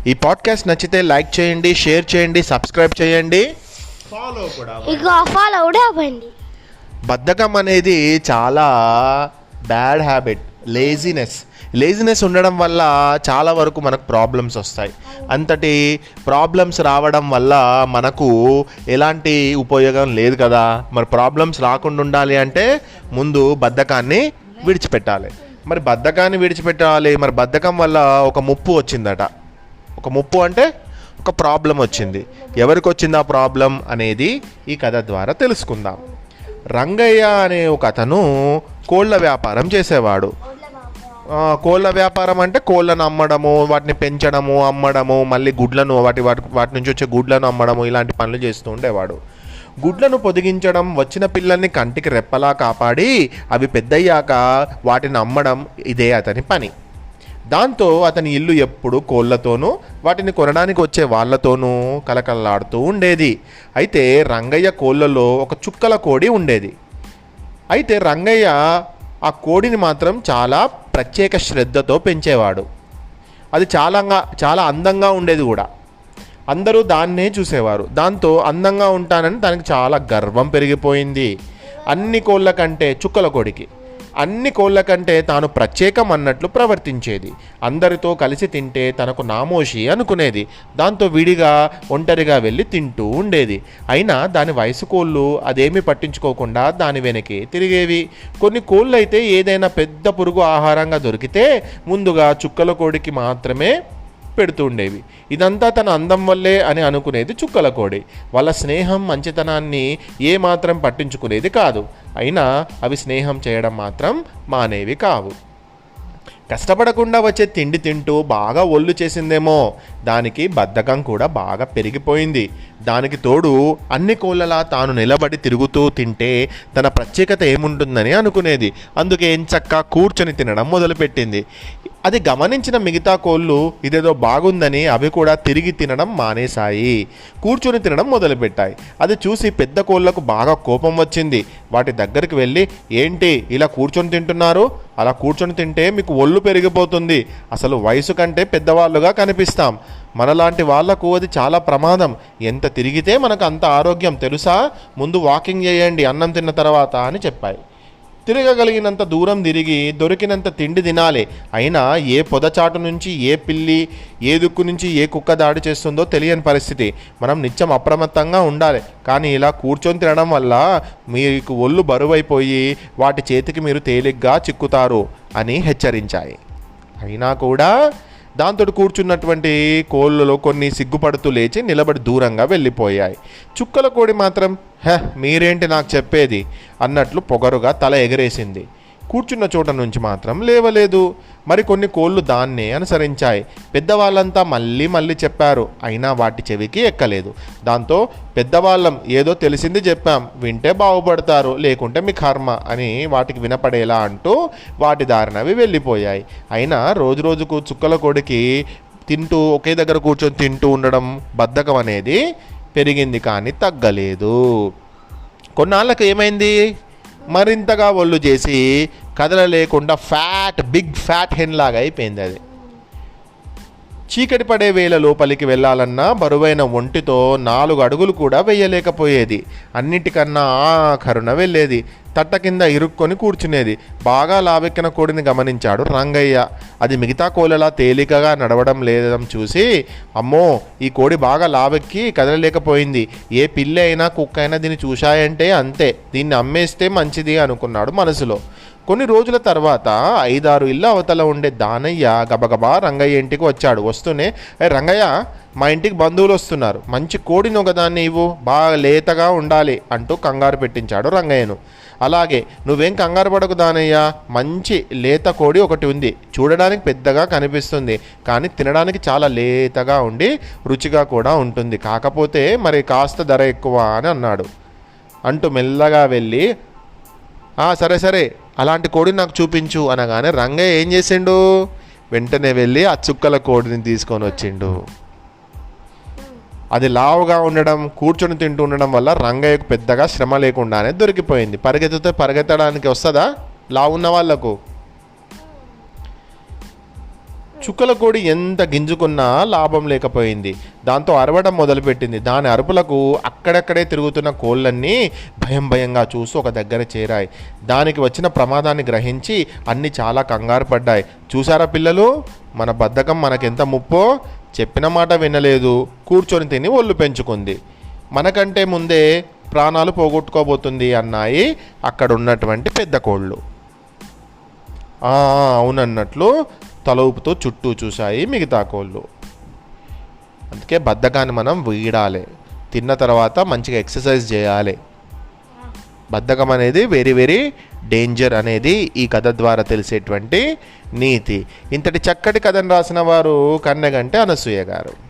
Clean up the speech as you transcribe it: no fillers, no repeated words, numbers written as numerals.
ఈ పాడ్కాస్ట్ నచ్చితే లైక్ చేయండి, షేర్ చేయండి, సబ్స్క్రైబ్ చేయండి, ఫాలో కూడా అవ్వండి. బద్ధకం అనేది చాలా బ్యాడ్ హ్యాబిట్. లేజినెస్ ఉండడం వల్ల చాలా వరకు మనకు ప్రాబ్లమ్స్ వస్తాయి. అంతటి ప్రాబ్లమ్స్ రావడం వల్ల మనకు ఎలాంటి ఉపయోగం లేదు కదా. మరి ప్రాబ్లమ్స్ రాకుండా ఉండాలి అంటే ముందు బద్ధకాన్ని విడిచిపెట్టాలి. మరి బద్ధకం వల్ల ఒక ముప్పు వచ్చిందట. ఒక ముప్పు అంటే ఒక ప్రాబ్లం వచ్చింది. ఎవరికి వచ్చింది ఆ ప్రాబ్లం అనేది ఈ కథ ద్వారా తెలుసుకుందాం. రంగయ్య అనే ఒక అతను కోళ్ళ వ్యాపారం చేసేవాడు. కోళ్ళ వ్యాపారం అంటే కోళ్ళను అమ్మడము, వాటిని పెంచడము, అమ్మడము, మళ్ళీ గుడ్లను వాటి నుంచి వచ్చే గుడ్లను అమ్మడము, ఇలాంటి పనులు చేస్తూ ఉండేవాడు. గుడ్లను పొదిగించడం, వచ్చిన పిల్లల్ని కంటికి రెప్పలా కాపాడి అవి పెద్దయ్యాక వాటిని అమ్మడం, ఇదే అతని పని. దాంతో అతని ఇల్లు ఎప్పుడు కోళ్ళతోనూ వాటిని కొనడానికి వచ్చే వాళ్ళతోనూ కలకలలాడుతూ ఉండేది. అయితే రంగయ్య కోళ్ళలో ఒక చుక్కల కోడి ఉండేది. అయితే రంగయ్య ఆ కోడిని మాత్రం చాలా ప్రత్యేక శ్రద్ధతో పెంచేవాడు. అది చాలా అందంగా ఉండేది కూడా. అందరూ దాన్నే చూసేవారు. దాంతో అందంగా ఉంటానని తనకి చాలా గర్వం పెరిగిపోయింది. అన్ని కోళ్ళ కంటే తాను ప్రత్యేకం అన్నట్లు ప్రవర్తించేది. అందరితో కలిసి తింటే తనకు నామోషి అనుకునేది. దాంతో ఒంటరిగా వెళ్ళి తింటూ ఉండేది. అయినా దాని వయసు కోళ్ళు అదేమీ పట్టించుకోకుండా దాని వెనకే తిరిగేవి. కొన్ని కోళ్ళు అయితే ఏదైనా పెద్ద పురుగు ఆహారంగా దొరికితే ముందుగా చుక్కల కోడికి మాత్రమే పెడుతూ ఉండేవి. ఇదంతా తన అందం వల్లే అని అనుకునేది చుక్కల కోడి. వాళ్ళ స్నేహం, మంచితనాన్ని ఏమాత్రం పట్టించుకునేది కాదు. అయినా అవి స్నేహం చేయడం మాత్రం మానేవి కావు. కష్టపడకుండా వచ్చే తిండి తింటూ బాగా ఒళ్ళు చేసిందేమో. దానికి బద్ధకం కూడా బాగా పెరిగిపోయింది. దానికి తోడు అన్ని కోళ్ళలా తాను నిలబడి తిరుగుతూ తింటే తన ప్రత్యేకత ఏముంటుందని అనుకునేది. అందుకే ఎంచక్కా కూర్చొని తినడం మొదలుపెట్టింది. అది గమనించిన మిగతా కోళ్ళు ఇదేదో బాగుందని అవి కూడా తిరిగి తినడం మానేశాయి. కూర్చొని తినడం మొదలుపెట్టాయి. అది చూసి పెద్ద కోళ్ళకు బాగా కోపం వచ్చింది. వాటి దగ్గరికి వెళ్ళి, ఏంటి ఇలా కూర్చొని తింటున్నారు? అలా కూర్చొని తింటే మీకు ఒళ్ళు పెరిగిపోతుంది. అసలు వయసు కంటే పెద్దవాళ్ళుగా కనిపిస్తాం. మనలాంటి వాళ్లకు అది చాలా ప్రమాదం. ఎంత తిరిగితే మనకు అంత ఆరోగ్యం తెలుసా? ముందు వాకింగ్ చేయండి అన్నం తిన్న తర్వాత అని చెప్పాయి. తిరగగలిగినంత దూరం తిరిగి దొరికినంత తిండి తినాలి. అయినా ఏ పొదచాటు నుంచి ఏ పిల్లి, ఏ దిక్కు నుంచి ఏ కుక్క దాడి చేస్తుందో తెలియని పరిస్థితి. మనం నిత్యం అప్రమత్తంగా ఉండాలి. కానీ ఇలా కూర్చొని తినడం వల్ల మీకు ఒళ్ళు బరువైపోయి వాటి చేతికి మీరు తేలిగ్గా చిక్కుతారు అని హెచ్చరించాయి. అయినా కూడా దాంతో కూర్చున్నటువంటి కోళ్ళలో కొన్ని సిగ్గుపడుతూ లేచి నిలబడి దూరంగా వెళ్ళిపోయాయి. చుక్కల కోడి మాత్రం మీరేంటి నాకు చెప్పేది అన్నట్లు పొగరుగా తల ఎగరేసింది. కూర్చున్న చోట నుంచి మాత్రం లేవలేదు. మరికొన్ని కోళ్ళు దాన్నే అనుసరించాయి. పెద్దవాళ్ళంతా మళ్ళీ చెప్పారు. అయినా వాటి చెవికి ఎక్కలేదు. దాంతో పెద్దవాళ్ళం ఏదో తెలిసింది చెప్పాం, వింటే బాగుపడతారు, లేకుంటే మీ కర్మ అని వాటికి వినపడేలా అంటూ వాటి దారినవి వెళ్ళిపోయాయి. అయినా రోజుకు చుక్కల కోడికి ఒకే దగ్గర కూర్చొని తింటూ ఉండడం బద్ధకం అనేది పెరిగింది, కానీ తగ్గలేదు. కొన్నాళ్ళకు ఏమైంది? మరింతగా ఒళ్ళు చేసి కదలలేకుండా బిగ్ ఫ్యాట్ హెన్ లాగా అయిపోయింది. అది చీకటి పడే వేళ లోపలికి వెళ్ళాలన్నా బరువైన ఒంటితో 4 అడుగులు కూడా వెయ్యలేకపోయేది. అన్నిటికన్నా ఆఖరున వెళ్ళేది. తట్ట కింద ఇరుక్కొని కూర్చునేది. బాగా లావెక్కిన కోడిని గమనించాడు రంగయ్య. అది మిగతా కోళ్ళలా తేలికగా నడవడం లేదని చూసి, అమ్మో, ఈ కోడి బాగా లావెక్కి కదలలేకపోయింది. ఏ పిల్లి అయినా కుక్క అయినా దీన్ని చూశాయంటే అంతే, దీన్ని అమ్మేస్తే మంచిది అనుకున్నాడు మనసులో. కొన్ని రోజుల తర్వాత 5-6 ఇళ్ళ అవతల ఉండే దానయ్య గబగబా రంగయ్య ఇంటికి వచ్చాడు. వస్తూనే, రంగయ్య, మా ఇంటికి బంధువులు వస్తున్నారు, మంచి కోడిని ఒకదాన్ని ఇవ్వు, బాగా లేతగా ఉండాలి అంటూ కంగారు పెట్టించాడు రంగయ్యను. అలాగే, నువ్వేం కంగారు పడకు దానయ్య, మంచి లేత కోడి ఒకటి ఉంది. చూడడానికి పెద్దగా కనిపిస్తుంది, కానీ తినడానికి చాలా లేతగా ఉండి రుచిగా కూడా ఉంటుంది. కాకపోతే మరి కాస్త ధర ఎక్కువ అని అన్నాడు. అంటూ మెల్లగా వెళ్ళి, సరే అలాంటి కోడిని నాకు చూపించు అనగానే రంగయ్య ఏం చేసిండు? వెంటనే వెళ్ళి ఆ చుక్కల కోడిని తీసుకొని వచ్చిండు. అది లావుగా ఉండడం, కూర్చొని తింటూ ఉండడం వల్ల రంగయ్యకు పెద్దగా శ్రమ లేకుండానే దొరికిపోయింది. పరిగెత్తడానికి వస్తుందా లావు ఉన్న వాళ్లకు? చుక్కల కోడి ఎంత గింజుకున్నా లాభం లేకపోయింది. దాంతో అరవడం మొదలుపెట్టింది. దాని అరుపులకు అక్కడక్కడే తిరుగుతున్న కోళ్ళన్నీ భయంగా చూసి ఒక దగ్గర చేరాయి. దానికి వచ్చిన ప్రమాదాన్ని గ్రహించి అన్నీ చాలా కంగారు పడ్డాయి. చూసారా పిల్లలు, మన బద్ధకం మనకెంత ముప్పో. చెప్పిన మాట వినలేదు, కూర్చొని తిని ఒళ్ళు పెంచుకుంది. మనకంటే ముందే ప్రాణాలు పోగొట్టుకోబోతుంది అన్నాయి అక్కడ ఉన్నటువంటి పెద్ద కోళ్ళు. అవునన్నట్లు తల ఊపుతూ చుట్టూ చూశాయి మిగతా కోళ్ళు. అందుకే బద్ధకాన్ని మనం వీడాలి. తిన్న తర్వాత మంచిగా ఎక్సర్సైజ్ చేయాలి. బద్ధకం అనేది వెరీ వెరీ డేంజర్ అనేది ఈ కథ ద్వారా తెలిసేటువంటి నీతి. ఇంతటి చక్కటి కథను రాసిన వారు కన్నెగంటి అనసూయ గారు.